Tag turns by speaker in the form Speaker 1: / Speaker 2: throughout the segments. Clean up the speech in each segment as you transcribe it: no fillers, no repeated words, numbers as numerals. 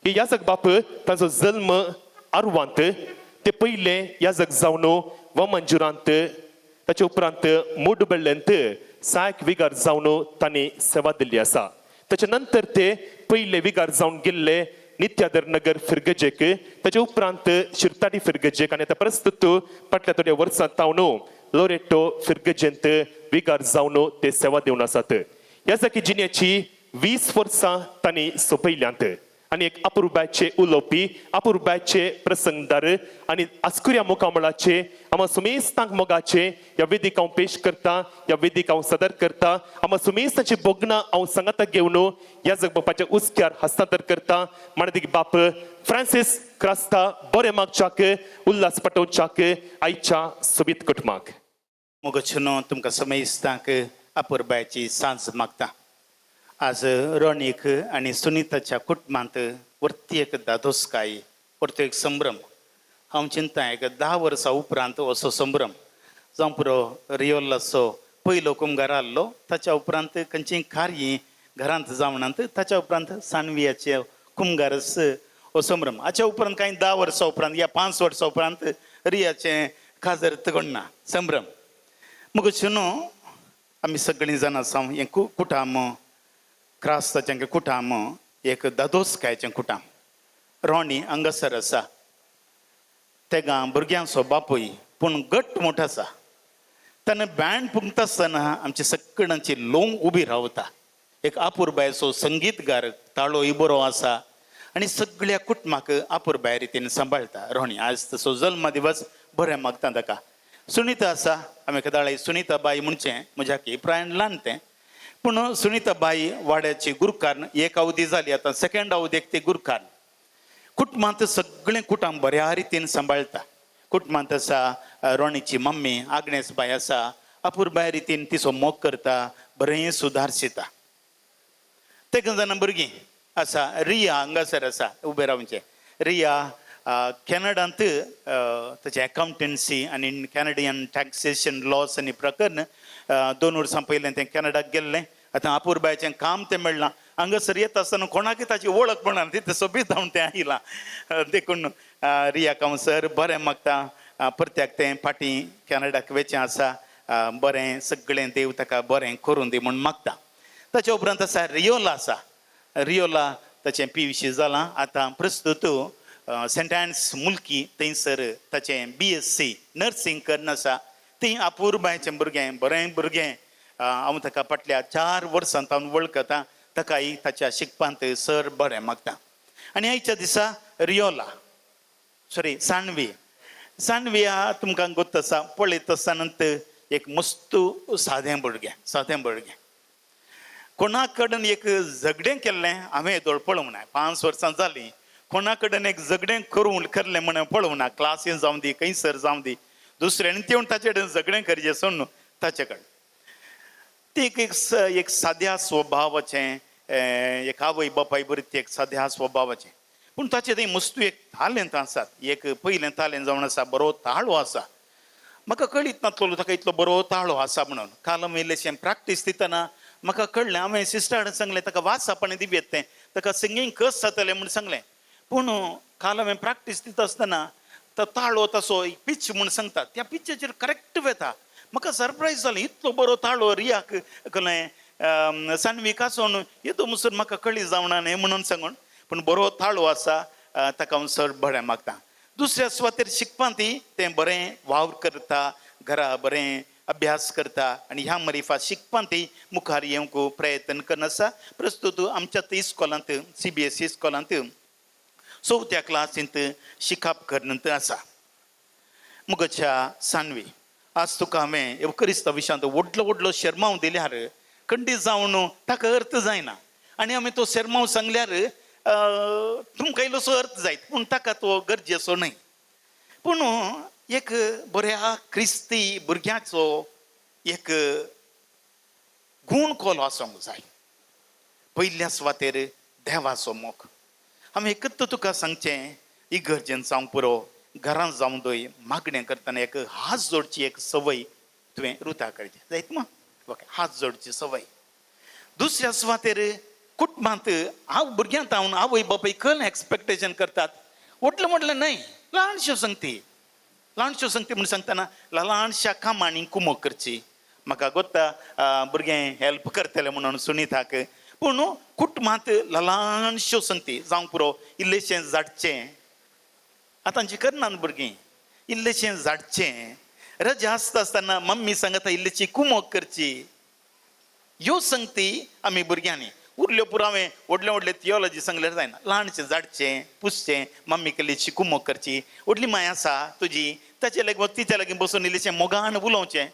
Speaker 1: की ह्या जग बाप ताजो जल्म आरवांत ते पयले ह्या जग जावन व मंजुरांत ताचे उपरांत मोडबेल्ल्यांत सायक विगार जावन तांणी सेवा दिल्ली आसा. ताचे नंतर ते पयले विगार जावन गेल्ले नित्यादर नगर फिरगजेक, ताचे उपरांत शिरताडी फिरगजेक आनी आतां प्रस्तुत फाटल्या थोड्या वर्सां तावन लोरेटो फिरगजेंत विगार जावन ते सेवा दिवन आसात. ह्या जागी जिणेची 20 वर्सां तांणी सोंपयल्यांत आनी एक अपुरबायचे उलोवपी अपुरबायचे प्रसंगदार आनी आस्कुऱ्या मुखामळाचे आमा सुमेस्तांक मोगाचे ह्या वेदिक हांव पेश करता, ह्या वेदिक हांव सदर करता. आमा सुमेस्ताची बोगणां हांव सांगाता घेवन ह्या जग बापाच्या उस्क्यार हस्तांतर करता. माणदिक बाप फ्रांसीस क्रास्ता बरें मागच्याक उल्हास पटोवच्याक आयच्या सोबीत कुटुंबाक.
Speaker 2: मोगोचनो तुमकां समेस्तांक अपुरबायची सांज मागता. आज रोनीक आणि सुनीताच्या कुटुंबांत वर्ती एक दादोसकाय, परतो एक संभ्रम. हांव चिंतां एक 10 वर्सां उपरांत असो संभ्रम जावं पुरो रियोल्लाचो पयलो कुंभार आसलो, ताच्या उपरांत खंयचीय कार्य घरांत जावनात, ताच्या उपरांत सानवियाचे कुंभारस हो संभ्रम. हाच्या उपरांत कांय 10 वर्सां उपरांत या 5 वर्सां उपरांत रियाचें काजर तगोडना संभ्रम. मुगोचनो आमी सगळीं जाणां आसा हें कुटाम क्रास्ताचें कुटाम एक दादोसकायचें कुटाम. रोणी हांगासर आसा, तेगा भुरग्यांचो बापूय पूण घट्ट मोठो आसा. ताणें बँड पुंगता आसतना आमची सगळ्यांची लोंग उबी रावता. एक अपुरबायचो संगीतगार ताळो बरो आसा आनी सगळ्या कुटुंबाक अपुरबाय रितीन सांबाळटा. रोणी आज तसो जल्म दिवस बरें मागता ताका. सुनीता आसा, आमी कदाळे सुनीताबाई म्हणचें म्हज्या की प्रायण ल्हान तें, पूण सुनीताबाई वाड्याची गुरकार एक अवधी जाली, आतां सेकंड अवधीक ती गुरकार. कुटुंबांत सगळें कुटुंब बऱ्या रितीन सांबाळटा. कुटुंबांत आसा रोणीची मम्मी आग्नेसबाई आसा, अपुरबाय रितीन तिचो मोग करता, बरें सुदारशिता. तेका जाणां भुरगीं आसा. रिया हांगासर आसा उबे रावचे. रिया कॅनडांत ताचे अकाउंटन्सी आनी कॅनेडियन टॅक्सेशन लॉस आनी प्रकरण 2 वर्सां पयलें तें कॅनडाक गेल्लें. आतां अपुरबायचें काम तें मेळना. हांगासर येता आसतना कोणाकय ताची वळख म्हणून ती सोबीत जावन तें आयलां. देखून रियाक हांव सर बरें मागता. परत्याक तें फाटीं कॅनडाक वेचें आसा, बरें सगळें देव ताका बरें करून दी म्हूण मागता. ताच्या उपरांत आसा रियोला आसा. रियोला ताचें PUC जालां. आतां प्रस्तुत सेंट एन्स मुल्की थंयसर ताचें BSc नर्सींग करन आसा. ती अपुरबायचें भुरगें बरें भुरगें. हांव ताका फाटल्या 4 वर्सां हांव वळखता. ताकाय ताच्या शिकपांत सर बरें मागता. आनी आयच्या दिसा रियोला सानवी तुमकां गोत आसा. पळयत आसतना एक मस्त सादें भुरगें. कोणा कडेन एक झगडें केल्लें हांवें येदोळ पळोवंक ना. 5 वर्सां जालीं कोणा कडेन एक झगडें करलें म्हणून पळोवंक ना. क्लासीन जावं दी, खंयसर जावं दी, दुसऱ्यान येवन ताचे कडेन झगडें करचें सोडून ताचे कडेन. ती एक साद्या स्वभावाचें, एक आवय बापाय बरी एक साद्या स्वभावाचें. पूण ताचें थंय मस्तू एक तालेंत आसात. एक पयलें तालें जावन आसा, बरो ताळो आसा. म्हाका कळीत नासलो ताका इतलो बरो ताळो आसा म्हणून. काल इल्लेशें प्रॅक्टीस दितना म्हाका कळ्ळें. हांवें सिस्टराक सांगलें ताका वाचपाणी दिव्येत तें, ताका सिंगींग कस जातलें म्हूण सांगलें. पूण काल हांवें प्रॅक्टीस दिता आसतना तो ताळो तसो पिच म्हूण सांगता, त्या पिच्चाचेर करेक्ट वेता. म्हाका सरप्रायज जालें, इतलो बरो ताळो रियाक कळ्ळें. सानवीक आसून येदो मुसून म्हाका कळी जावना न्ही म्हणून सांगून. पूण बरो ताळो आसा, ताका हांव सर बरें मागता. दुसऱ्या सुवातेर शिकपांती तें बरें वावर करता, घरा बरें अभ्यास करता आनी ह्या मरिफा शिकपांती मुखार येवंक प्रयत्न करन आसा. प्रस्तुत आमच्याच इस्कॉलांत CBSE इस्कॉलांत 4थ्या क्लासींत शिकप करनंत आसा. मुगोच्या सानवी, आज तुका हांवें एवकरिस्ता विशयांत व्हडलो शर्माव दिल्यार खंडीत जावन ताका अर्थ जायना. आनी हांवें तो शर्माव सांगल्यार तुमकां इल्लोसो अर्थ जायत, पूण ताका तो गरजेचो न्हय. पूण एक बऱ्या क्रिस्ती भुरग्याचो एक गूण कोलो आसूंक जाय. पयल्या सुवातेर देवाचो मोग. हांवें एकच तुका सांगचें, इगर्जेन जावं पुरो, घरांत जावं दोय, मागणें करतना एक हात जोडची एक संवय तुवें रुता करची जायत. मग ओके, हात जोडची संवय. दुसऱ्या सुवातेर कुटुंबात हांव भुरग्यांत हांव आवय बापाय खंय एक्सपेक्टेशन करतात म्हटलं नाही ल्हानश्यो संगती म्हणून सांगतना ल्हानशा कामांनी कुमक करची म्हाका गोत्ता भुरगें हेल्प करतले म्हणून सुनीताक पूण कुटुंबात ल्हानश्यो संगती जावंक पुरो इल्लेशें झाडचें आतांची करनात भुरगीं इल्लेशें झाडचें रजा आसतना मम्मी सांगता इल्लीशी कुमक करची ह्यो संगती आमी भुरग्यांनी उरल्यो पुरावे व्हडले थियोलॉजी सांगल्यार जायना ल्हानशें झाडचें पुसचें मम्मी इल्लीशी कुमक करची व्हडली माय आसा तुजी ताचे लागीं तिच्या लागीं बसून इल्लेशें मोगान उलोवचें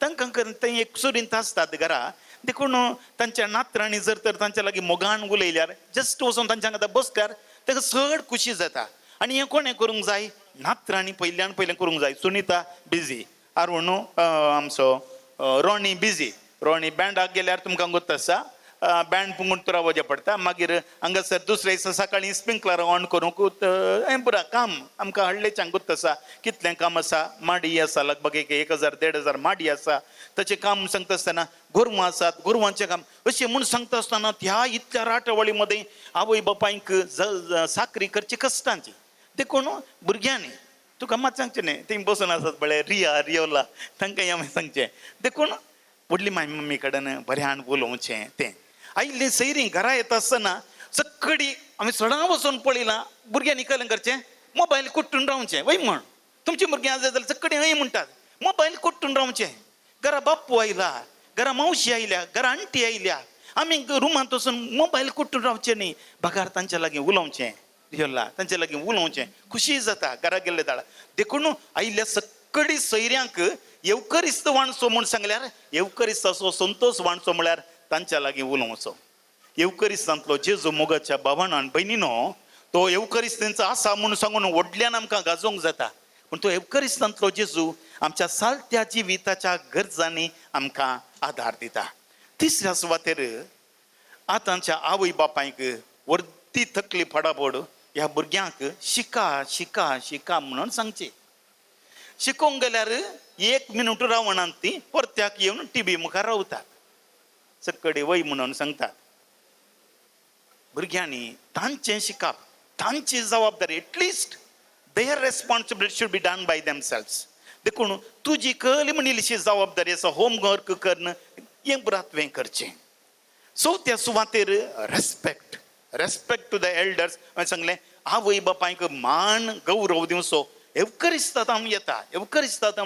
Speaker 2: तांकां थंय एक सुरींत आसतात घरा देखून तांच्या नातरांनी जर तर तांच्या लागीं मोगान उलयल्यार जस्ट वचून तांच्या वांगडा बसल्यार ताका चड खुशी जाता आनी हें कोणें करूंक जाय नातरांनी पयल्यान पयलें करूंक जाय सुनीता बिजी आरुणू आमचो रोणी बिजी रोणी बँडाक गेल्यार तुमकां गोत्त आसा बँड पुंगून तुरा वचचें पडटा मागीर हांगासर दुसरे दिसा सकाळीं स्प्रिंकलर ऑन करूंक हें पुरा काम आमकां हडलेच्यान गोत्त आसा कितलें काम आसा माडी आसा लगभग 1000-1500 माडी आसा ताचें काम सांगता आसतना गोरवां आसात गोरवांचें काम अशें म्हूण सांगता आसतना ह्या इतल्या राटवळी मदें आवय बापायक साकरी करची कश्टांची देखून भुरग्यांनी तुका मात सांगचें न्ही थंय बसून आसात बळे रियोला तांकांय हांवें सांगचें देखून व्हडली माय मम्मी कडेन बऱ्यान उलोवचें तें आयिल्लीं सैरीं घरा येता आसतना सक्कडी हांवें सडा वचून पळयलां भुरग्यांनी कलें करचें मोबायल कुट्टून रावचें वय म्हण तुमचीं भुरगीं आसा जाल्यार सक्कडी हय म्हणटात मोबायल कुट्टून रावचें घरा बाप्पू आयला घरा मावशी आयल्या घरा आंटी आयल्या आमी रुमांत वचून मोबायल कुट्टून रावचें न्ही भागार तांच्या लागीं उलोवचें रियोला तांच्या लागीं उलोवचें खुशी जाता घरा गेल्ले दाडा देखून आयिल्ल्या सक्कडी सैऱ्यांक येवकरिस्त वाणचो म्हूण सांगल्यार येवकरिस्ताचो संतोष वाणचो म्हळ्यार तांच्या लागीं उलोवचो येवकरिस्तांतलो जेजू मोगाच्या भावांनो आनी भयणीनो तो येवकरिस्तांचो आसा म्हूण सांगून व्हडल्यान आमकां गाजोवंक जाता पूण तो येवकरिस्तांतलो जेजू आमच्या सालत्या जिविताच्या गरजांनी आमकां आदार दिता तिसऱ्या सुवातेर आतांच्या आवय बापायक वर्ती थकली फडाफड ह्या भुरग्यांक शिका म्हणून सांगचें शिकोवंक गेल्यार 1 मिनूट रावणांत ती परत्याक येवन टीव्ही मुखार रावतात सक्कडी वय म्हणून सांगतात भुरग्यांनी तांचें शिकप तांची जबाबदारी at least their responsibility should be done by themselves देखून तुजी कली म्हणिल्लीशी जबाबदारी आसा होमवर्क करणं हें बुरातवें करचें चवथ्या सुवातेर रेस्पेक्ट टू द एल्डर्स हांवें सांगलें आवय बापायक मान गौरव दिवचो येवकरिस्तांत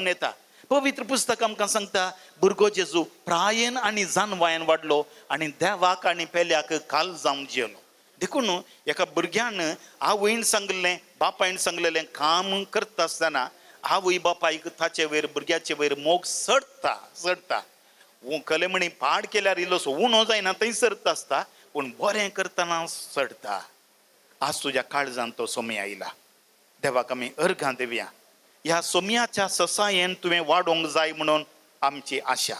Speaker 2: येता पवित्र पुस्तक आमकां सांगता भुरगो जेजू प्रायेन आनी जानवायेन वाडलो आनी देवाक आनी पेल्याक काल जावन जियेलो देखून एका भुरग्यान आवयन सांगलें बापायन सांगलेलें काम करता आसतना आवय बापायक ताचे वयर भुरग्याचे वयर मोग चडटा कले म्हणी पाड केल्यार इल्लोसो उणो जायना थंय सरता आसता पूण बरें करतना चडता आज तुज्या काळजांत तो सोमी आयला देवाक आमी अर्घां दिवया ह्या सोमयाच्या ससायेन तुवें वाडोवंक जाय म्हणून आमची आशा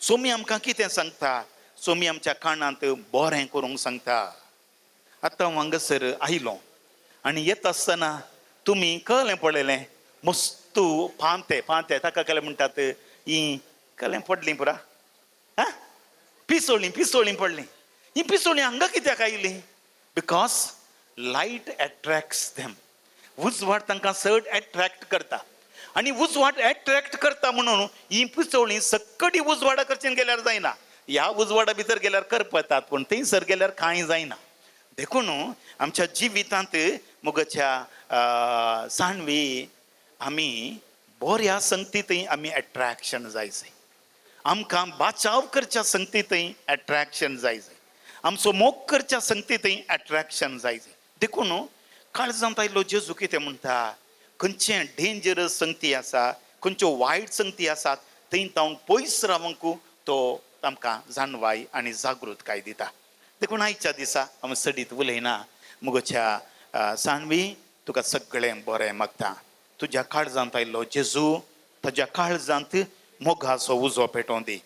Speaker 2: सोमी आमकां कितें सांगता सोमी आमच्या कानांत बरें करूंक सांगता आतां हांगासर आयलो आनी येता आसतना तुमी कळ्ळें पळयलें मस्तू पांते ताका केलें म्हणटात ही कळ्ळें पडलीं पुरा पिसोळीं पडलीं ही पिसोळीं हांगा कित्याक आयली बिकॉज लायट एट्रॅक्ट्स देम उजवाड तांकां चड एट्रॅक्ट करता आनी उजवाड एट्रॅक्ट करता म्हणून ही पिसोळीं सक्कडी उजवाडा करचें गेल्यार जायना ह्या उजवाडा भितर गेल्यार करपतात पूण थंयसर गेल्यार कांय जायना देखून आमच्या जिवितांत मोगाच्या साणवी आमी बऱ्या संगतींतय आमी एट्रॅक्शन जाय आमकां बाचाव करच्या संगतींतय एट्रॅक्शन जाय आमचो मोग करच्या संगतींतय एट्रॅक्शन जाय देखून काळजांत आयलो जेजू कितें म्हणटा खंयचे डेंजरस संगती आसा खंयच्यो वायट संगती आसात थंय तावन पयस रावंक तो आमकां जाणवाय आनी जागृतकाय दिता देखून आयच्या दिसा हांव सडीत उलयना मुगोच्या साणवी तुका सगळें बरें मागता तुज्या काळजांत आयलो जेजू ताज्या काळजांत मोगाचो उजो पेटोवन दी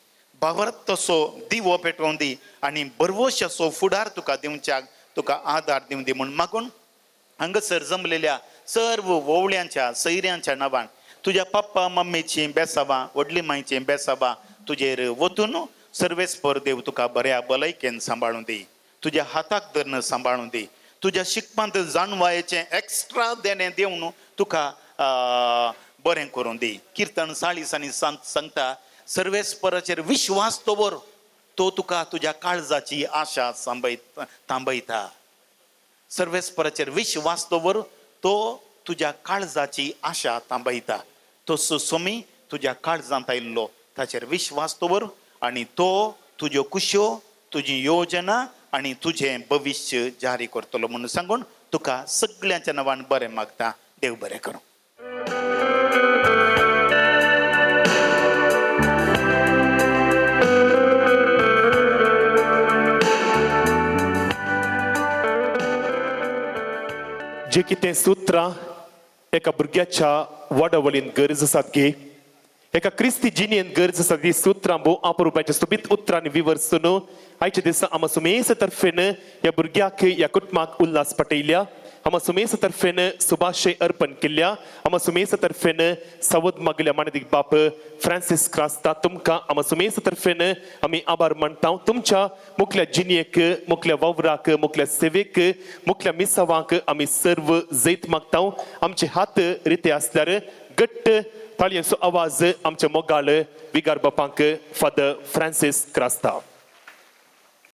Speaker 2: बावरत तसो दिवो पेटोवन दी आनी बरवशाचो फुडार तुका दिवच्याक तुका आदार दिवन दी म्हूण मागून हांगासर जमलेल्या सर्व वोवळ्यांच्या सैऱ्यांच्या नांवान तुज्या पप्पा मम्मीची बेसावां व्हडली मांयची बेसावां तुजेर वतून सर्वेस्पर देव तुका बऱ्या भलायकेन सांबाळून दी तुझ्या हाताक धरणं सांभाळून दी तुझ्या शिकपांत जाणवायेचें एक्स्ट्रा देणें देवन तुका बरें करून दी किर्तन 40 आनी सांगता सर्वेस्पराचेर विश्वास दवर तो तुका तुझ्या काळजाची आशा थांबयता सर्वेस्पराचेर विश्वास दवर तो तुझ्या काळजाची आशा थांबयता तो सोमी तुझ्या काळजांत आयिल्लो ताचेर विश्वास दवर आनी तो तुज्यो कुश्यो तुजी योजना आनी तुझें भविश्य जारी करतलो म्हणून सांगून तुका सगळ्यांच्या नांवान बरें मागता देव बरें करूं
Speaker 1: जे कितें सुत्रां एका भुरग्याच्या वडावळीन गरज आसात गे एका क्रिस्ती जिणेन गरज आसा ती सुत्रां भोव अपुरबाच्या सोबीत उतरांनी विवरसून आयच्या दिसा आमा सुमेस तर्फेन ह्या भुरग्याक ह्या कुटुंबाक उल्हास पटयल्या आमा सुमेस तर्फेन सुभाशय अर्पण केल्या आमा सुमेस तर्फेन सावद मागल्या मानदीक बाप फ्रांसीस क्रास्ता तुमकां आमा सुमेस तर्फेन आमी आभार मानता तुमच्या मुखल्या जिणेक मुखल्या वावराक मुखल्या सेवेक मुखल्या मिसावांक आमी सर्व जैत मागता आमचे हात रिते आसल्यार घट्ट ताळयांचो आवाज आमच्या मोगाळ विगार बापांक फादर फ्रांसीस क्रास्ता